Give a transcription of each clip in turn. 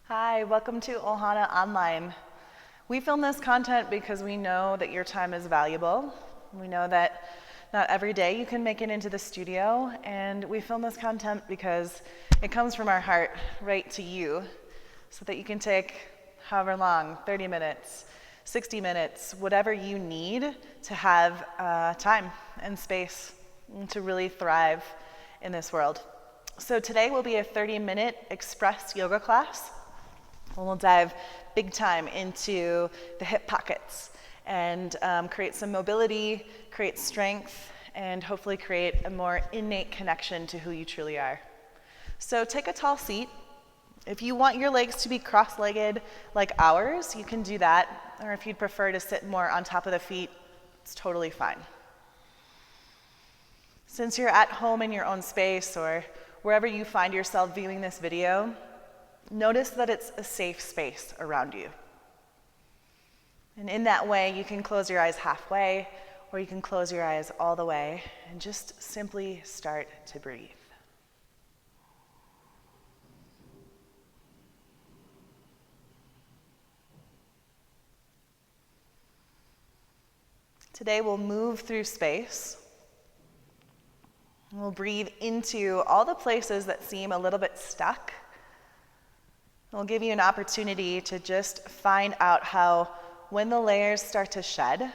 Hi, welcome to Ohana Online. We film this content because we know that your time is valuable. We know that not every day you can make it into the studio, and we film this content because it comes from our heart right to you so that you can take however long, 30 minutes, 60 minutes, whatever you need to have time and space to really thrive in this world. So today will be a 30-minute express yoga class. We'll dive big time into the hip pockets and create some mobility, create strength, and hopefully create a more innate connection to who you truly are. So take a tall seat. If you want your legs to be cross-legged like ours, you can do that. Or if you'd prefer to sit more on top of the feet, it's totally fine. Since you're at home in your own space or wherever you find yourself viewing this video, notice that it's a safe space around you. And in that way, you can close your eyes halfway, or you can close your eyes all the way and just simply start to breathe. Today, we'll move through space. We'll breathe into all the places that seem a little bit stuck. We'll give you an opportunity to just find out how, when the layers start to shed,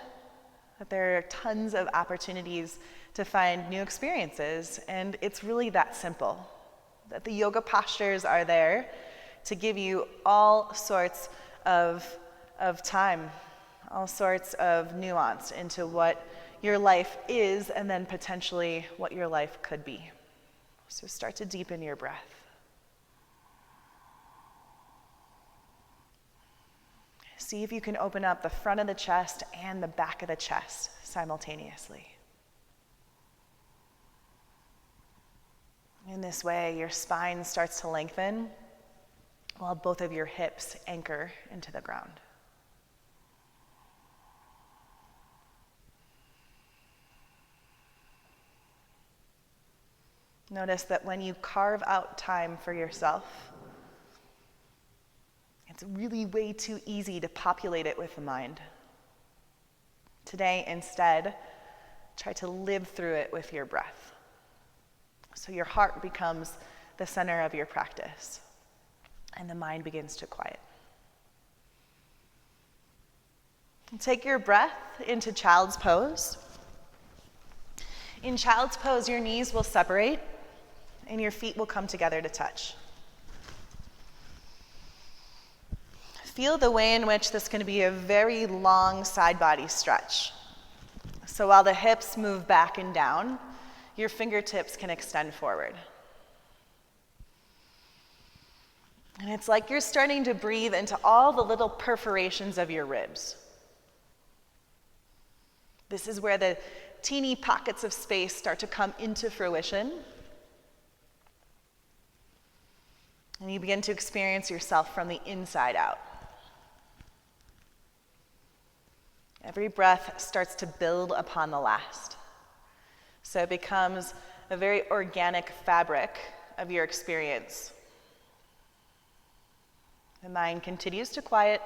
that there are tons of opportunities to find new experiences. And it's really that simple, that the yoga postures are there to give you all sorts of time, all sorts of nuance into what your life is and then potentially what your life could be. So start to deepen your breath. See if you can open up the front of the chest and the back of the chest simultaneously. In this way, your spine starts to lengthen while both of your hips anchor into the ground. Notice that when you carve out time for yourself, it's really way too easy to populate it with the mind. Today, instead, try to live through it with your breath. So your heart becomes the center of your practice, and the mind begins to quiet. Take your breath into child's pose. In child's pose, your knees will separate, and your feet will come together to touch. Feel the way in which this is going to be a very long side body stretch. So while the hips move back and down, your fingertips can extend forward. And it's like you're starting to breathe into all the little perforations of your ribs. This is where the teeny pockets of space start to come into fruition. And you begin to experience yourself from the inside out. Every breath starts to build upon the last. So it becomes a very organic fabric of your experience. The mind continues to quiet,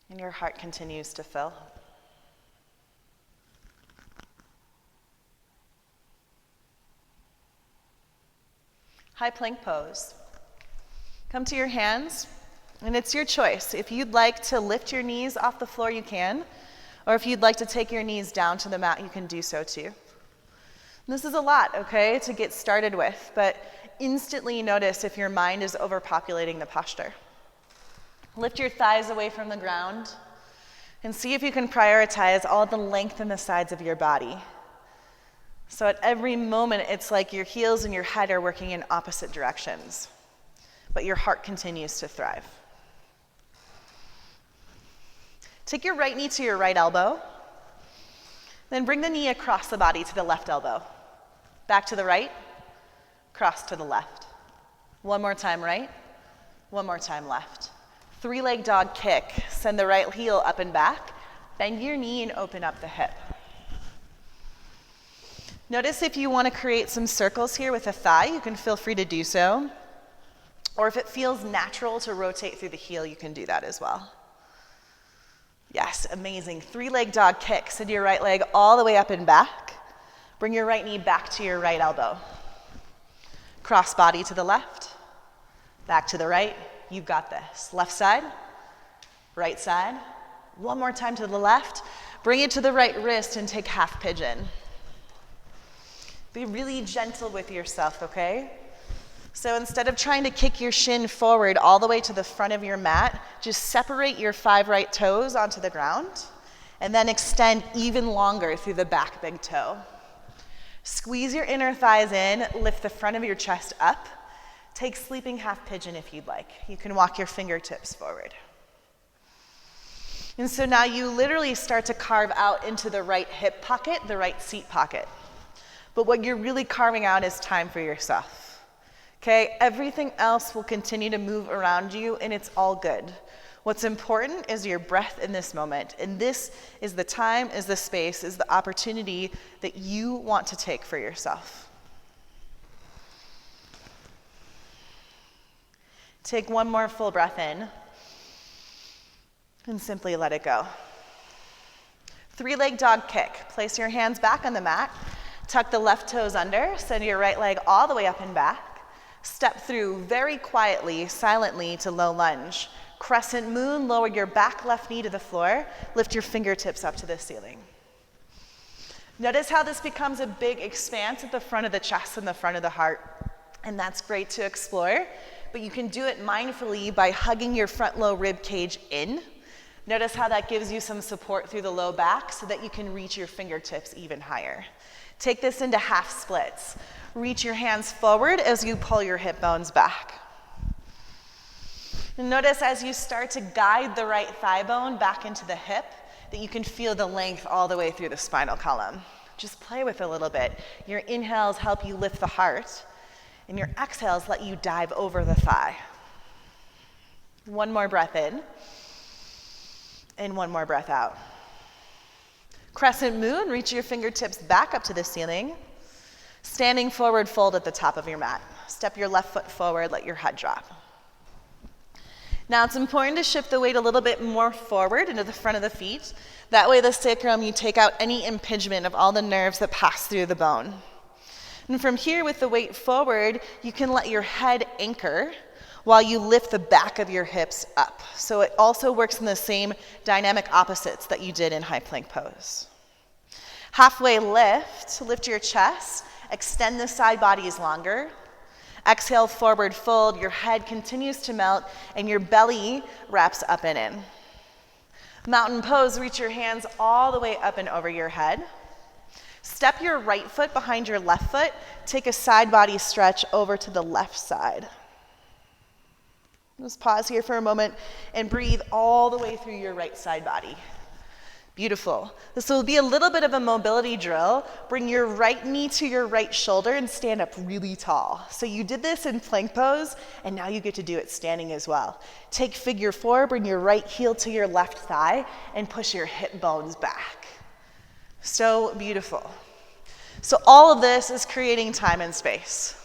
and your heart continues to fill. High plank pose. Come to your hands. And it's your choice. If you'd like to lift your knees off the floor, you can. Or if you'd like to take your knees down to the mat, you can do so too. And this is a lot, okay, to get started with, but instantly notice if your mind is overpopulating the posture. Lift your thighs away from the ground and see if you can prioritize all the length in the sides of your body. So at every moment, it's like your heels and your head are working in opposite directions, but your heart continues to thrive. Take your right knee to your right elbow, then bring the knee across the body to the left elbow. Back to the right, cross to the left. One more time right, one more time left. 3-leg dog kick, send the right heel up and back, bend your knee and open up the hip. Notice if you want to create some circles here with a thigh, you can feel free to do so. Or if it feels natural to rotate through the heel, you can do that as well. Yes, amazing. 3-leg dog kick. Send your right leg all the way up and back. Bring your right knee back to your right elbow. Cross body to the left, back to the right. You've got this. Left side, right side. One more time to the left. Bring it to the right wrist and take half pigeon. Be really gentle with yourself, okay? So instead of trying to kick your shin forward all the way to the front of your mat, just separate your 5 right toes onto the ground and then extend even longer through the back big toe. Squeeze your inner thighs in, lift the front of your chest up. Take sleeping half pigeon if you'd like. You can walk your fingertips forward. And so now you literally start to carve out into the right hip pocket, the right seat pocket. But what you're really carving out is time for yourself. Okay, everything else will continue to move around you and it's all good. What's important is your breath in this moment. And this is the time, is the space, is the opportunity that you want to take for yourself. Take one more full breath in and simply let it go. 3-leg dog kick. Place your hands back on the mat. Tuck the left toes under. Send your right leg all the way up and back. Step through very quietly, silently to low lunge. Crescent moon, lower your back left knee to the floor. Lift your fingertips up to the ceiling. Notice how this becomes a big expanse at the front of the chest and the front of the heart. And that's great to explore, but you can do it mindfully by hugging your front low rib cage in. Notice how that gives you some support through the low back so that you can reach your fingertips even higher. Take this into half splits. Reach your hands forward as you pull your hip bones back. And notice as you start to guide the right thigh bone back into the hip that you can feel the length all the way through the spinal column. Just play with it a little bit. Your inhales help you lift the heart, and your exhales let you dive over the thigh. One more breath in, and one more breath out. Crescent moon, reach your fingertips back up to the ceiling. Standing forward fold at the top of your mat. Step your left foot forward, let your head drop. Now it's important to shift the weight a little bit more forward into the front of the feet. That way the sacrum, you take out any impingement of all the nerves that pass through the bone. And from here with the weight forward, you can let your head anchor while you lift the back of your hips up. So it also works in the same dynamic opposites that you did in high plank pose. Halfway lift your chest, extend the side bodies longer. Exhale, forward fold, your head continues to melt and your belly wraps up and in. Mountain pose, reach your hands all the way up and over your head. Step your right foot behind your left foot. Take a side body stretch over to the left side. Just pause here for a moment and breathe all the way through your right side body. Beautiful. This will be a little bit of a mobility drill. Bring your right knee to your right shoulder and stand up really tall. So you did this in plank pose, and now you get to do it standing as well. Take figure 4, bring your right heel to your left thigh, and push your hip bones back. So beautiful. So all of this is creating time and space.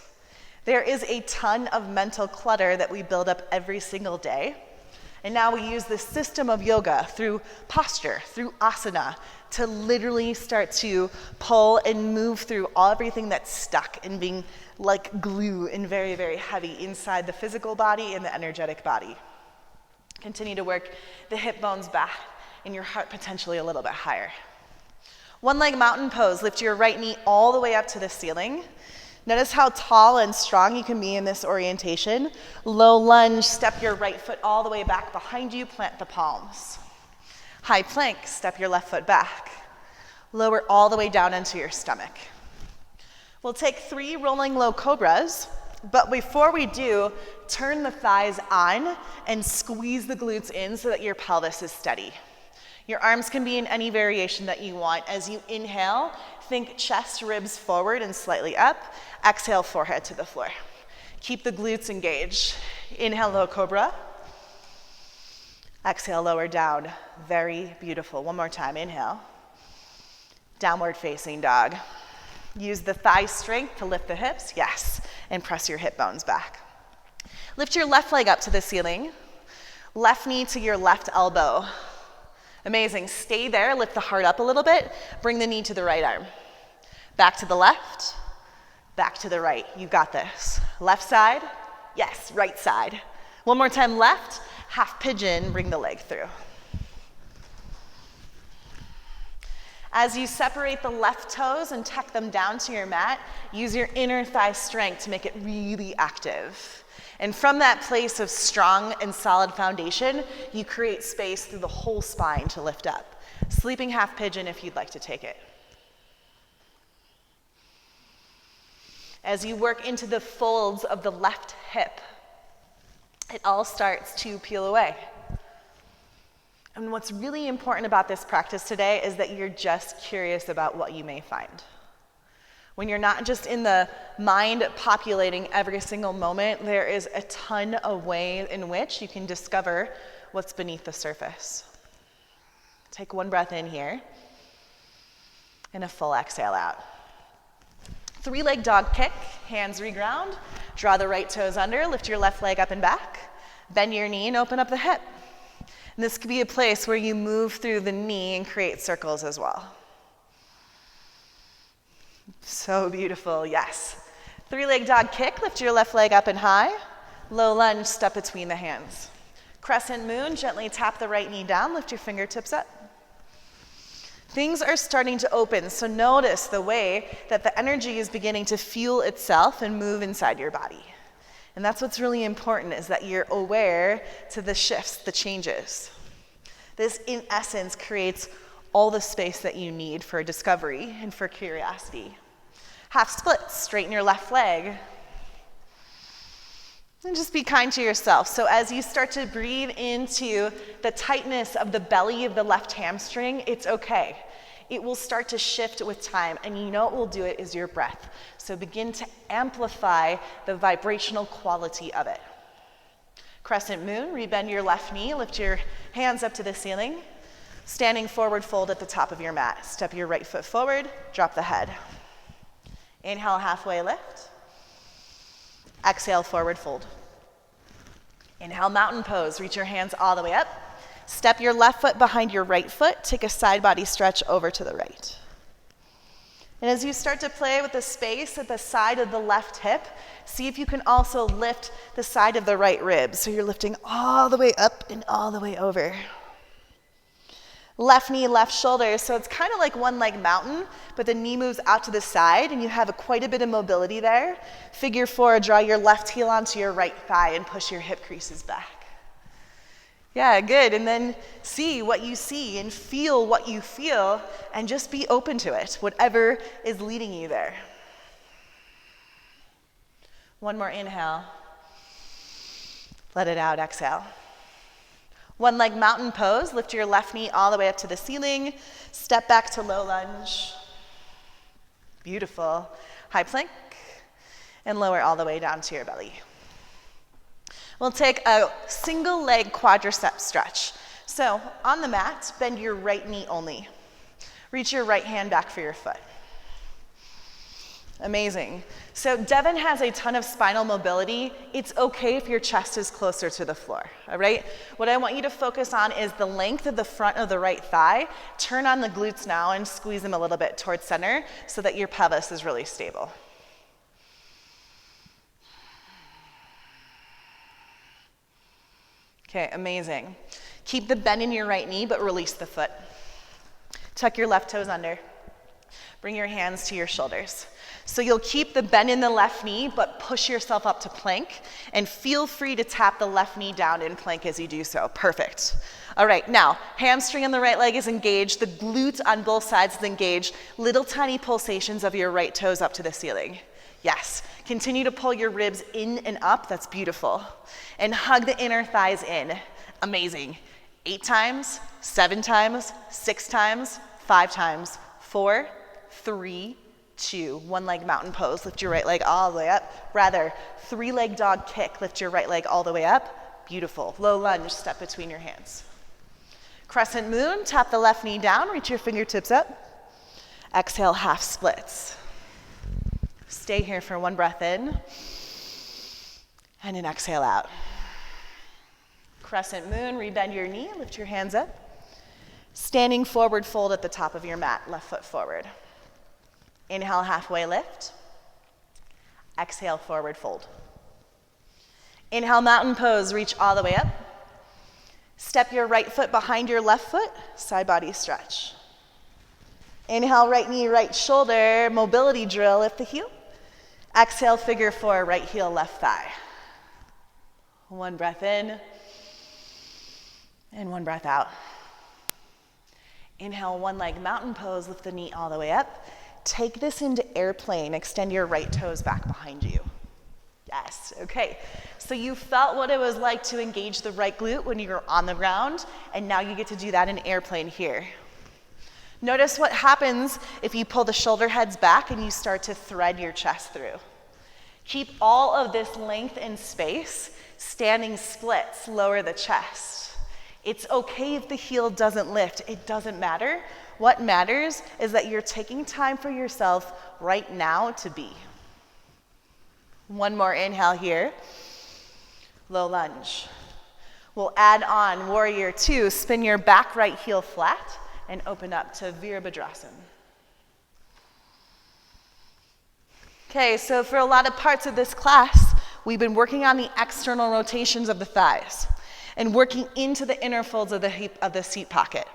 There is a ton of mental clutter that we build up every single day. And now we use this system of yoga through posture, through asana, to literally start to pull and move through everything that's stuck and being like glue and very, very heavy inside the physical body and the energetic body. Continue to work the hip bones back and your heart potentially a little bit higher. One leg mountain pose, lift your right knee all the way up to the ceiling. Notice how tall and strong you can be in this orientation. Low lunge, step your right foot all the way back behind you, plant the palms. High plank, step your left foot back. Lower all the way down into your stomach. We'll take 3 rolling low cobras, but before we do, turn the thighs on and squeeze the glutes in so that your pelvis is steady. Your arms can be in any variation that you want. As you inhale, think chest, ribs forward and slightly up. Exhale, forehead to the floor. Keep the glutes engaged. Inhale, low cobra. Exhale, lower down. Very beautiful. One more time. Inhale. Downward facing dog. Use the thigh strength to lift the hips. Yes. And press your hip bones back. Lift your left leg up to the ceiling. Left knee to your left elbow. Amazing. Stay there. Lift the heart up a little bit. Bring the knee to the right arm. Back to the left. Back to the right. You got this. Left side. Yes, right side. One more time, left. Half pigeon. Bring the leg through. As you separate the left toes and tuck them down to your mat, use your inner thigh strength to make it really active. And from that place of strong and solid foundation, you create space through the whole spine to lift up. Sleeping half pigeon if you'd like to take it. As you work into the folds of the left hip, it all starts to peel away. And what's really important about this practice today is that you're just curious about what you may find. When you're not just in the mind populating every single moment, there is a ton of ways in which you can discover what's beneath the surface. Take one breath in here, and a full exhale out. 3-leg dog kick, hands reground, draw the right toes under, lift your left leg up and back, bend your knee and open up the hip. And this could be a place where you move through the knee and create circles as well. So beautiful, yes. 3-leg dog kick, lift your left leg up and high. Low lunge, step between the hands. Crescent moon, gently tap the right knee down, lift your fingertips up. Things are starting to open, so notice the way that the energy is beginning to fuel itself and move inside your body. And that's what's really important, is that you're aware to the shifts, the changes. This, in essence, creates all the space that you need for discovery and for curiosity. Half splits, straighten your left leg. And just be kind to yourself. So as you start to breathe into the tightness of the belly of the left hamstring, it's okay. It will start to shift with time, and you know what will do it is your breath. So begin to amplify the vibrational quality of it. Crescent moon, rebend your left knee, lift your hands up to the ceiling. Standing forward fold at the top of your mat. Step your right foot forward, drop the head. Inhale, halfway lift. Exhale, forward fold. Inhale, mountain pose. Reach your hands all the way up. Step your left foot behind your right foot. Take a side body stretch over to the right. And as you start to play with the space at the side of the left hip, see if you can also lift the side of the right rib. So you're lifting all the way up and all the way over. Left knee, left shoulder. So it's kind of like one leg mountain, but the knee moves out to the side and you have quite a bit of mobility there. Figure 4, draw your left heel onto your right thigh and push your hip creases back. Yeah, good. And then see what you see and feel what you feel and just be open to it, whatever is leading you there. One more inhale. Let it out, exhale. One leg mountain pose, lift your left knee all the way up to the ceiling, step back to low lunge. Beautiful. High plank, and lower all the way down to your belly. We'll take a single leg quadriceps stretch. So on the mat, bend your right knee only. Reach your right hand back for your foot. Amazing. So Devin has a ton of spinal mobility. It's okay if your chest is closer to the floor, all right? What I want you to focus on is the length of the front of the right thigh. Turn on the glutes now and squeeze them a little bit towards center so that your pelvis is really stable. Okay, amazing. Keep the bend in your right knee, but release the foot. Tuck your left toes under. Bring your hands to your shoulders. So you'll keep the bend in the left knee, but push yourself up to plank, and feel free to tap the left knee down in plank as you do so. Perfect. All right, now, hamstring on the right leg is engaged. The glute on both sides is engaged. Little tiny pulsations of your right toes up to the ceiling. Yes. Continue to pull your ribs in and up. That's beautiful. And hug the inner thighs in. Amazing. 8 times, 7 times, 6 times, 5 times, 4, 3, 2. One leg mountain pose. Lift your right leg all the way up. Rather, 3-leg dog kick. Lift your right leg all the way up. Beautiful. Low lunge, step between your hands. Crescent moon, tap the left knee down. Reach your fingertips up. Exhale, half splits. Stay here for one breath in. And an exhale out. Crescent moon, rebend your knee, lift your hands up. Standing forward fold at the top of your mat, left foot forward. Inhale, halfway lift. Exhale, forward fold. Inhale, mountain pose, reach all the way up. Step your right foot behind your left foot, side body stretch. Inhale, right knee, right shoulder, mobility drill, lift the heel. Exhale, figure four, right heel, left thigh. One breath in, and one breath out. Inhale, one leg mountain pose, lift the knee all the way up. Take this into airplane, extend your right toes back behind you. Yes, okay. So you felt what it was like to engage the right glute when you were on the ground, and now you get to do that in airplane here. Notice what happens if you pull the shoulder heads back and you start to thread your chest through. Keep all of this length and space. Standing splits, lower the chest. It's okay if the heel doesn't lift. It doesn't matter. What matters is that you're taking time for yourself right now to be. One more inhale here. Low lunge. We'll add on warrior two. Spin your back right heel flat and open up to Virabhadrasana. Okay, so for a lot of parts of this class, we've been working on the external rotations of the thighs and working into the inner folds of the seat pocket.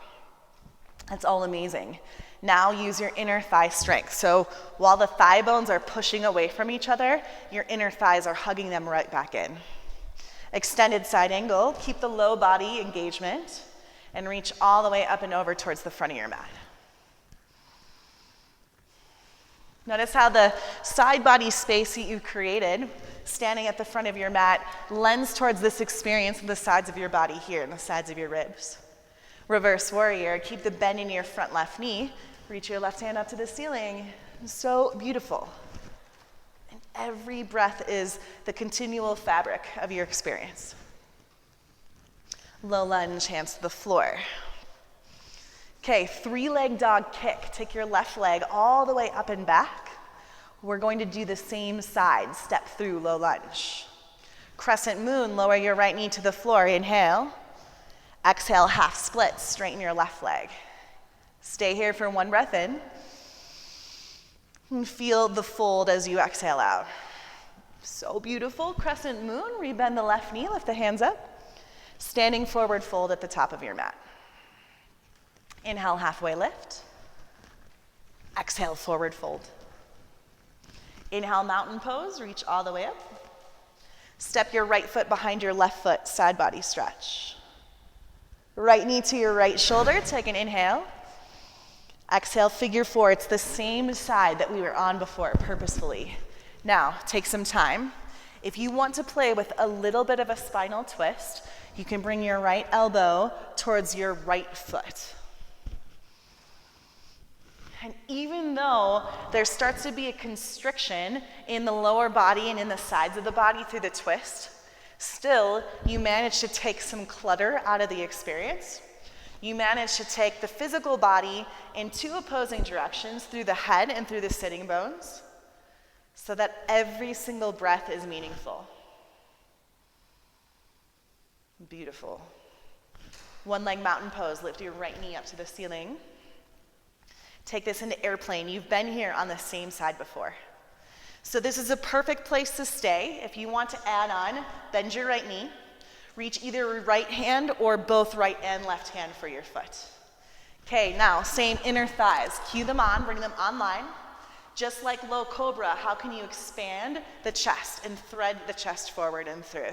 That's all amazing. Now use your inner thigh strength. So while the thigh bones are pushing away from each other, your inner thighs are hugging them right back in. Extended side angle, keep the low body engagement, and reach all the way up and over towards the front of your mat. Notice how the side body space that you created, standing at the front of your mat, lends towards this experience of the sides of your body here and the sides of your ribs. Reverse warrior, keep the bend in your front left knee, reach your left hand up to the ceiling. So beautiful. And every breath is the continual fabric of your experience. Low lunge, hands to the floor. Okay, 3-leg dog kick. Take your left leg all the way up and back. We're going to do the same side, step through low lunge. Crescent moon, lower your right knee to the floor, inhale. Exhale, half split, straighten your left leg. Stay here for one breath in. And feel the fold as you exhale out. So beautiful, crescent moon, rebend the left knee, lift the hands up. Standing forward fold at the top of your mat. Inhale, halfway lift. Exhale, forward fold. Inhale, mountain pose, reach all the way up. Step your right foot behind your left foot, side body stretch. Right knee to your right shoulder, take an inhale. Exhale, figure four. It's the same side that we were on before, purposefully. Now, take some time. If you want to play with a little bit of a spinal twist, you can bring your right elbow towards your right foot. And even though there starts to be a constriction in the lower body and in the sides of the body through the twist, still, you manage to take some clutter out of the experience. You manage to take the physical body in two opposing directions through the head and through the sitting bones so that every single breath is meaningful. Beautiful. One leg mountain pose, lift your right knee up to the ceiling. Take this into airplane. You've been here on the same side before. So this is a perfect place to stay. If you want to add on, bend your right knee. Reach either your right hand or both right and left hand for your foot. Okay, now same inner thighs. Cue them on, bring them online. Just like low cobra, how can you expand the chest and thread the chest forward and through?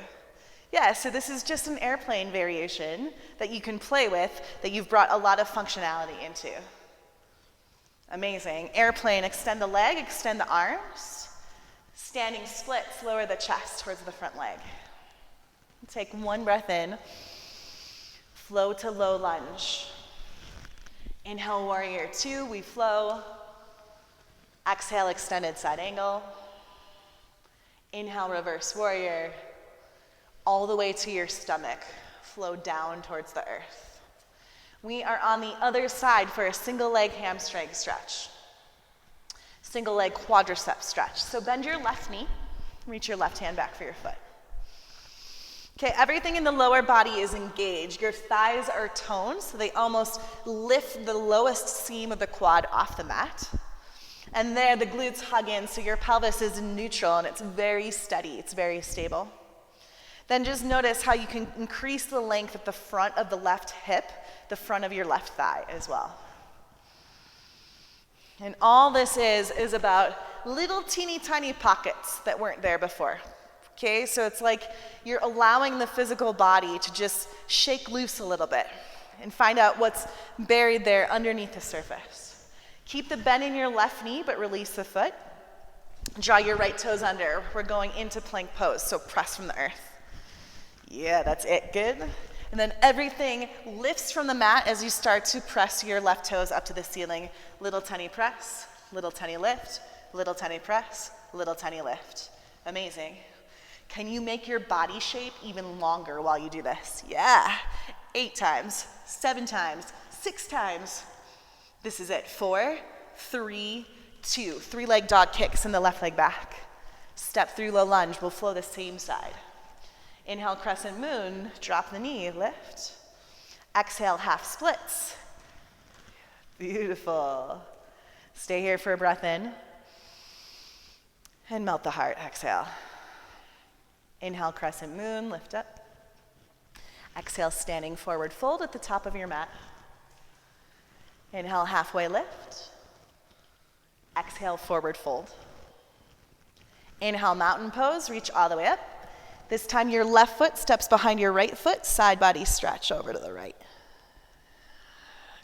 Yeah, so this is just an airplane variation that you can play with that you've brought a lot of functionality into. Amazing. Airplane, extend the leg, extend the arms. Standing splits, lower the chest towards the front leg. Take one breath in. Flow to low lunge. Inhale, warrior two, we flow. Exhale, extended side angle. Inhale, reverse warrior. All the way to your stomach. Flow down towards the earth. We are on the other side for a single leg hamstring stretch. Single leg quadriceps stretch. So bend your left knee, reach your left hand back for your foot. Okay, everything in the lower body is engaged. Your thighs are toned, so they almost lift the lowest seam of the quad off the mat. And there, the glutes hug in, so your pelvis is neutral, and it's very steady, it's very stable. Then just notice how you can increase the length at the front of the left hip, the front of your left thigh as well. And all this is about little teeny tiny pockets that weren't there before. Okay, so it's like you're allowing the physical body to just shake loose a little bit and find out what's buried there underneath the surface. Keep the bend in your left knee, but release the foot. Draw your right toes under. We're going into plank pose, so press from the earth. Yeah, that's it, good. And then everything lifts from the mat as you start to press your left toes up to the ceiling. Little tiny press, little tiny lift, little tiny press, little tiny lift. Amazing. Can you make your body shape even longer while you do this? Yeah. 8 times, 7 times, 6 times. This is it. 4, 3, 2. 3-leg dog kicks and the left leg back. Step through low lunge. We'll flow the same side. Inhale, crescent moon. Drop the knee, lift. Exhale, half splits. Beautiful. Stay here for a breath in. And melt the heart. Exhale. Inhale, crescent moon, lift up. Exhale, standing forward fold at the top of your mat. Inhale, halfway lift. Exhale, forward fold. Inhale, mountain pose, reach all the way up. This time your left foot steps behind your right foot, side body stretch over to the right.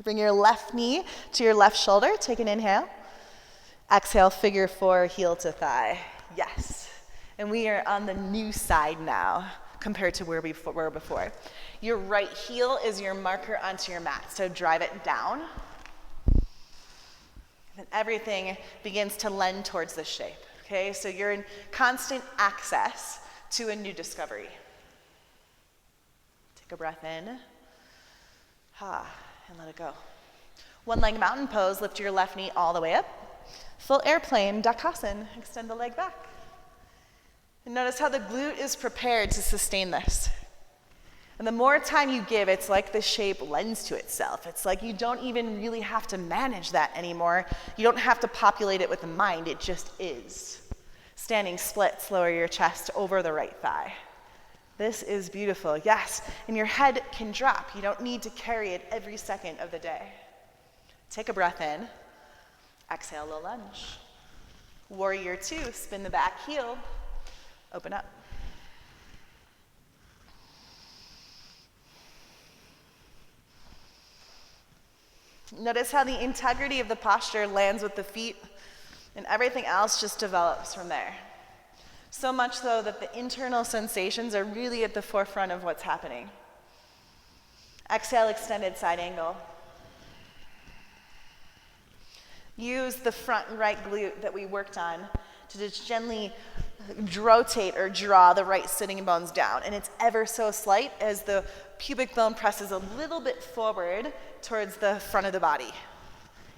Bring your left knee to your left shoulder, take an inhale. Exhale, figure 4, heel to thigh. Yes. And we are on the new side now compared to where we were before. Your right heel is your marker onto your mat, so drive it down. And everything begins to lend towards the shape, okay? So you're in constant access to a new discovery. Take a breath in. And let it go. 1-leg mountain pose, lift your left knee all the way up. Full airplane, Dakhasan, extend the leg back. And notice how the glute is prepared to sustain this. And the more time you give, it's like the shape lends to itself. It's like you don't even really have to manage that anymore. You don't have to populate it with the mind, it just is. Standing splits, lower your chest over the right thigh. This is beautiful, yes. And your head can drop. You don't need to carry it every second of the day. Take a breath in. Exhale, low lunge. Warrior 2, spin the back heel. Open up. Notice how the integrity of the posture lands with the feet, and everything else just develops from there. So much so that the internal sensations are really at the forefront of what's happening. Exhale, extended side angle. Use the front right glute that we worked on to just gently rotate or draw the right sitting bones down. And it's ever so slight as the pubic bone presses a little bit forward towards the front of the body.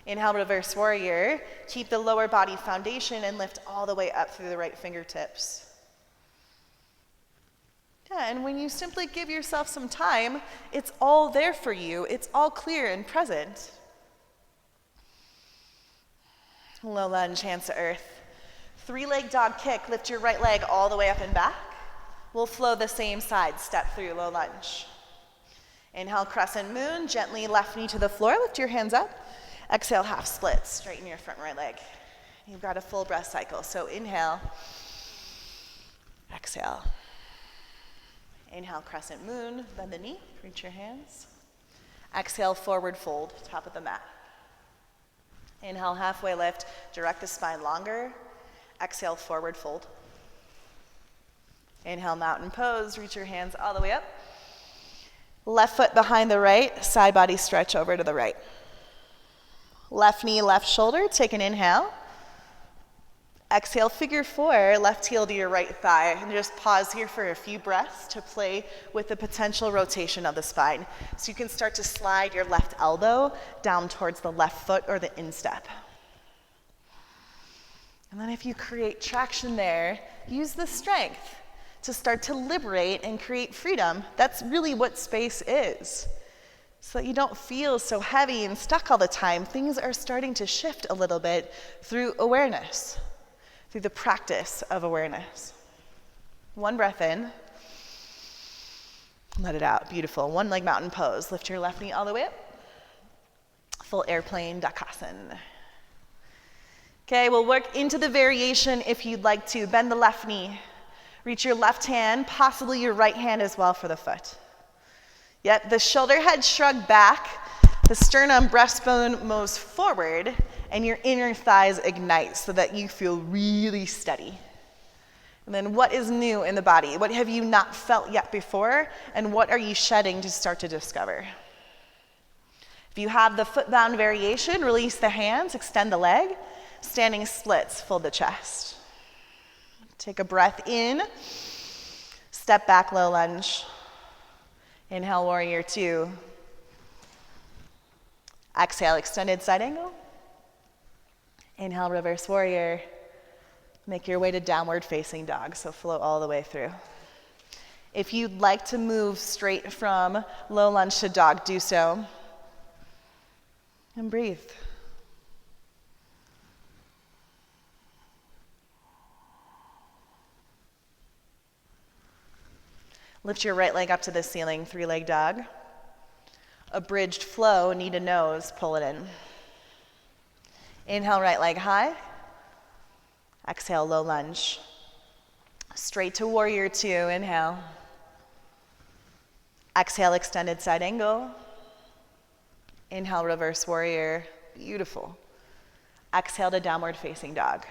Inhale, reverse warrior. Keep the lower body foundation and lift all the way up through the right fingertips. Yeah, and when you simply give yourself some time, it's all there for you. It's all clear and present. Low lunge, hands to earth. 3-leg dog kick, lift your right leg all the way up and back. We'll flow the same side, step through low lunge. Inhale, crescent moon, gently left knee to the floor, lift your hands up. Exhale, half split, straighten your front right leg. You've got a full breath cycle, so inhale, exhale. Inhale, crescent moon, bend the knee, reach your hands. Exhale, forward fold, top of the mat. Inhale, halfway lift, direct the spine longer. Exhale, forward fold. Inhale, mountain pose, reach your hands all the way up. Left foot behind the right, side body stretch over to the right. Left knee, left shoulder, take an inhale. Exhale, figure 4, left heel to your right thigh. And just pause here for a few breaths to play with the potential rotation of the spine. So you can start to slide your left elbow down towards the left foot or the instep. And then if you create traction there, use the strength to start to liberate and create freedom. That's really what space is. So that you don't feel so heavy and stuck all the time. Things are starting to shift a little bit through awareness, through the practice of awareness. One breath in. Let it out. Beautiful. One leg mountain pose. Lift your left knee all the way up. Full airplane Dakasana. Okay, we'll work into the variation if you'd like to. Bend the left knee. Reach your left hand, possibly your right hand as well for the foot. Yep, the shoulder head shrug back, the sternum breastbone moves forward, and your inner thighs ignite so that you feel really steady. And then what is new in the body? What have you not felt yet before? And what are you shedding to start to discover? If you have the foot-bound variation, release the hands, extend the leg. Standing splits, fold the chest. Take a breath in. Step back, low lunge. Inhale, warrior two. Exhale, extended side angle. Inhale, reverse warrior. Make your way to downward facing dog, so flow all the way through. If you'd like to move straight from low lunge to dog, do so. And breathe. Lift your right leg up to the ceiling, three-leg dog. A bridged flow, knee to nose, pull it in. Inhale, right leg high. Exhale, low lunge. Straight to warrior two, inhale. Exhale, extended side angle. Inhale, reverse warrior, beautiful. Exhale to downward facing dog.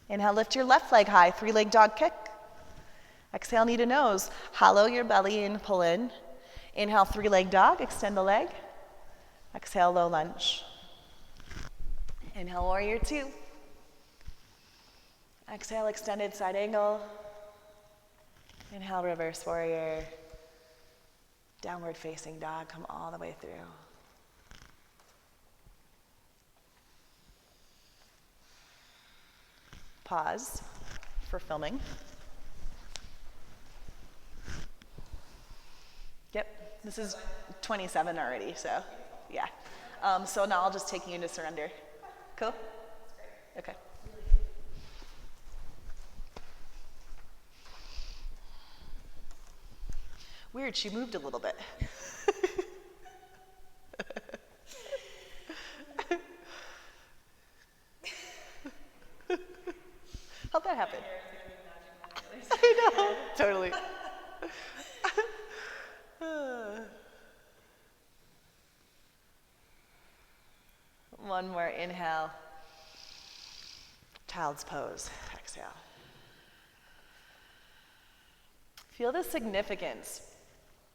Inhale, lift your left leg high, three-leg dog kick. Exhale, knee to nose. Hollow your belly and pull in. Inhale, three-leg dog, extend the leg. Exhale, low lunge. Inhale, warrior two. Exhale, extended side angle. Inhale, reverse warrior. Downward facing dog, come all the way through. Pause for filming. Yep, this is 27 already, so yeah. So now I'll just take you into surrender. Cool? Okay. Weird, she moved a little bit. How'd that happen? I know, totally. One more inhale. Child's pose. Exhale. Feel the significance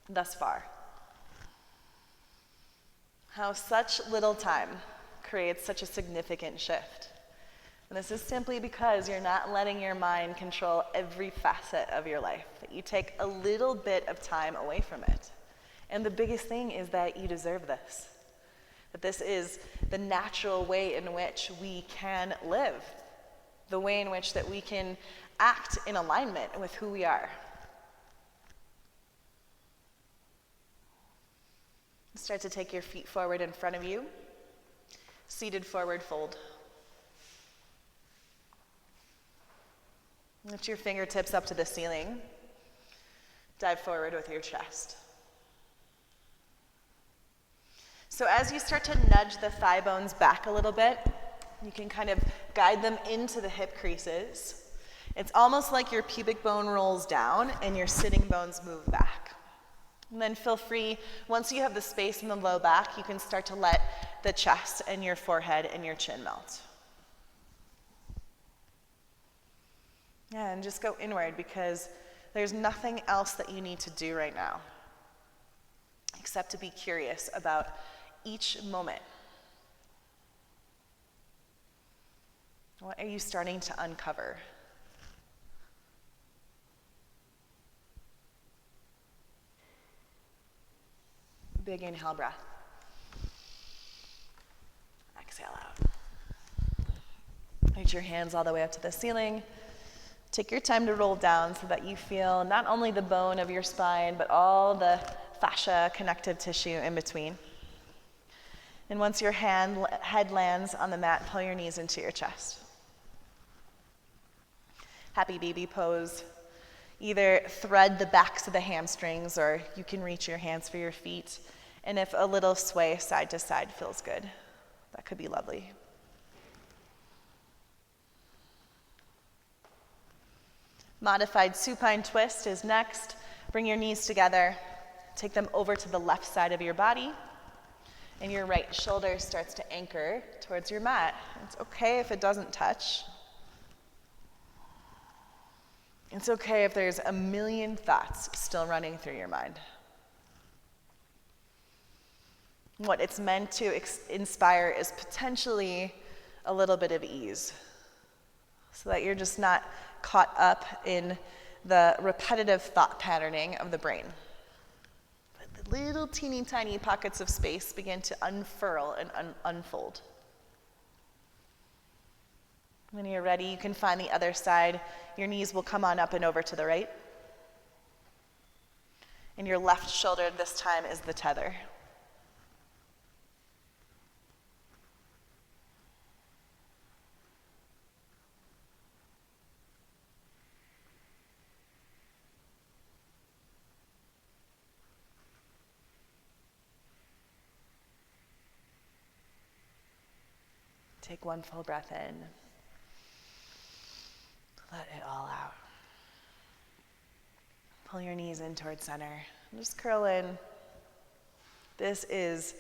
thus far. How such little time creates such a significant shift. And this is simply because you're not letting your mind control every facet of your life, that you take a little bit of time away from it. And the biggest thing is that you deserve this. That this is the natural way in which we can live, the way in which that we can act in alignment with who we are. Start to take your feet forward in front of you. Seated forward fold. Lift your fingertips up to the ceiling. Dive forward with your chest. So as you start to nudge the thigh bones back a little bit, you can kind of guide them into the hip creases. It's almost like your pubic bone rolls down and your sitting bones move back. And then feel free, once you have the space in the low back, you can start to let the chest and your forehead and your chin melt. Yeah, and just go inward because there's nothing else that you need to do right now except to be curious about each moment. What are you starting to uncover? Big inhale breath. Exhale out. Reach your hands all the way up to the ceiling. Take your time to roll down so that you feel not only the bone of your spine, but all the fascia, connective tissue in between. And once your head lands on the mat, pull your knees into your chest. Happy baby pose. Either thread the backs of the hamstrings, or you can reach your hands for your feet. And if a little sway side to side feels good, that could be lovely. Modified supine twist is next. Bring your knees together. Take them over to the left side of your body. And your right shoulder starts to anchor towards your mat. It's okay if it doesn't touch. It's okay if there's a million thoughts still running through your mind. What it's meant to inspire is potentially a little bit of ease, so that you're just not caught up in the repetitive thought patterning of the brain. But the little teeny tiny pockets of space begin to unfurl and unfold. When you're ready, you can find the other side. Your knees will come on up and over to the right. And your left shoulder this time is the tether. Take one full breath in. Let it all out. Pull your knees in towards center. Just curl in. This is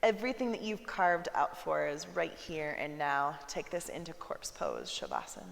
everything that you've carved out for is right here and now. Take this into corpse pose, Shavasana.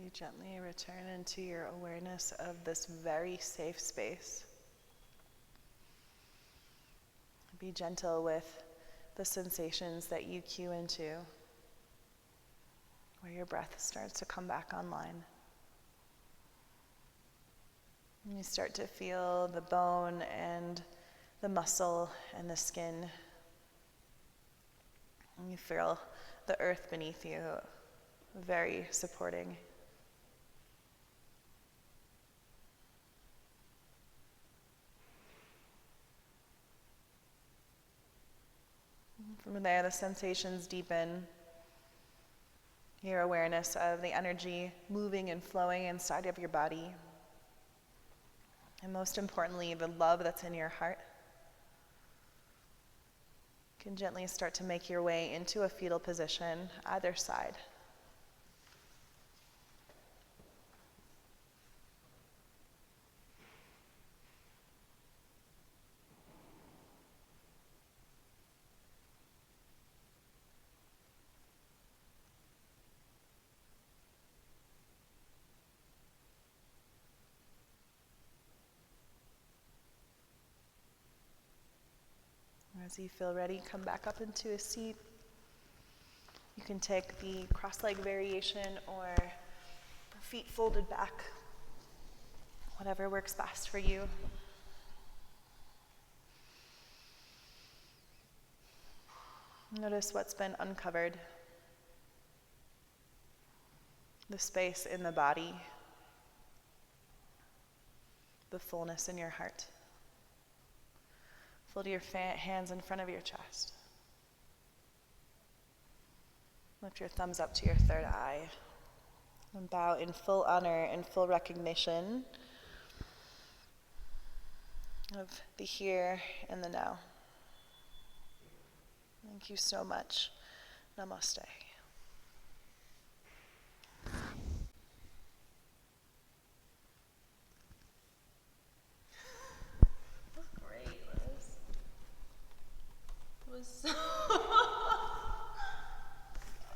You gently return into your awareness of this very safe space. Be gentle with the sensations that you cue into, where your breath starts to come back online. And you start to feel the bone and the muscle and the skin. And you feel the earth beneath you, very supporting. From there, the sensations deepen. your awareness of the energy moving and flowing inside of your body, and most importantly, the love that's in your heart. You can gently start to make your way into a fetal position, either side. As you feel ready, come back up into a seat. You can take the cross-leg variation or feet folded back, whatever works best for you. Notice what's been uncovered, the space in the body, the fullness in your heart. Fold your hands in front of your chest. Lift your thumbs up to your third eye. And bow in full honor and full recognition of the here and the now. Thank you so much. Namaste.